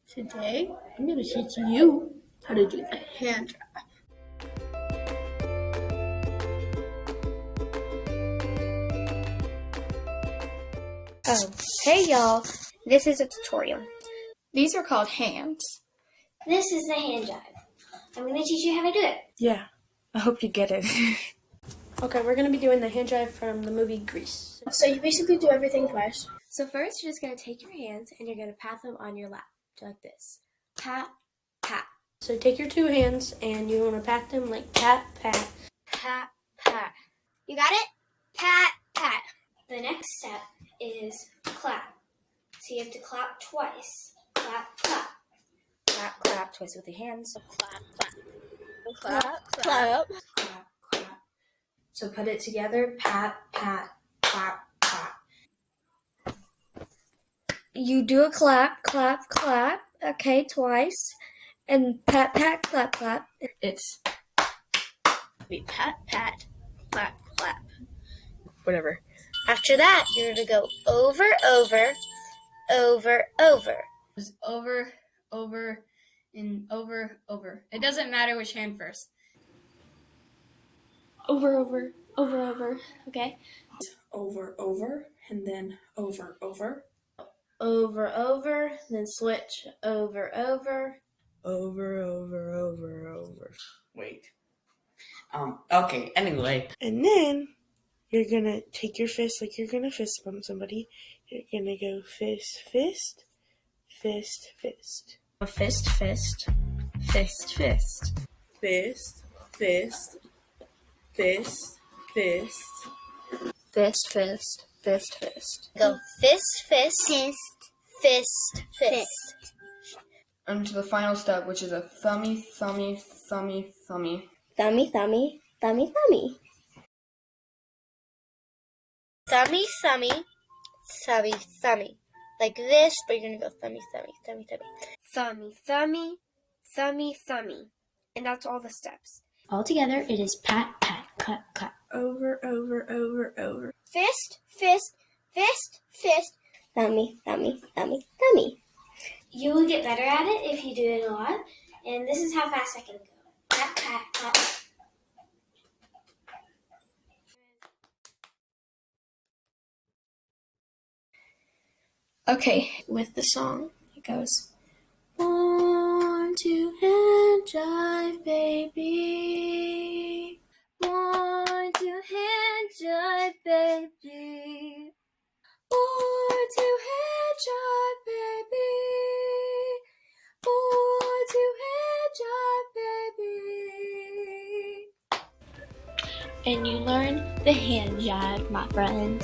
Today, I'm going to teach you how to do the hand jive. Oh, hey y'all, this is a tutorial. These are called hands. This is the hand jive. I'm going to teach you how to do it. Yeah, I hope you get it. Okay, we're going to be doing the hand jive from the movie Grease. So you basically do everything twice. So first, you're just going to take your hands and you're going to pat them on your lap, like this. Pat, pat. So take your two hands and you want to pat them like pat, pat. Pat, pat. You got it? Pat, pat. The next step is clap. So you have to clap twice. Clap, clap. Clap, clap, twice with your hands. Clap, clap. Clap, clap. Clap, clap. So put it together, pat, pat, clap, clap. You do a clap, clap, clap, okay, twice. And pat, pat, clap, clap. It's We pat, pat, clap, clap. whatever. After that, you're going to go over, over, over, over. Just over, over, and over, over. It doesn't matter which hand first. Over, over, over, over. Okay? Over, over, and then over, over. Over, over, then switch, over, over. Over, over, over, over. Wait. Okay, anyway. And then you're gonna take your fist like you're gonna fist bump somebody. You're gonna go fist, fist, fist, fist. Fist, fist, fist, fist. Fist, fist, fist, fist. Fist, fist, fist, fist. Go fist, fist, fist, fist, fist. And to the final step, which is a thummy, thummy, thummy, thummy. Thummy, thummy, thummy, thummy. Thummy, thummy, thummy, thummy. Like this, but you're going to go thummy, thummy, thummy, thummy. Thummy, thummy, thummy, thummy. And that's all the steps. All together, it is pat, pat, clap, clap. Over, over, over, over. Fist, fist, fist, fist. Thummy, thummy, thummy, thummy. You will get better at it if you do it a lot. And this is how fast I can go. Pat, pat, pat. Okay, with the song, it goes, 1, 2, hand jive, baby. 1, 2, hand jive, baby. 1, 2, hand jive, baby. 1, 2, hand jive, baby. And you learn the hand jive, my friend.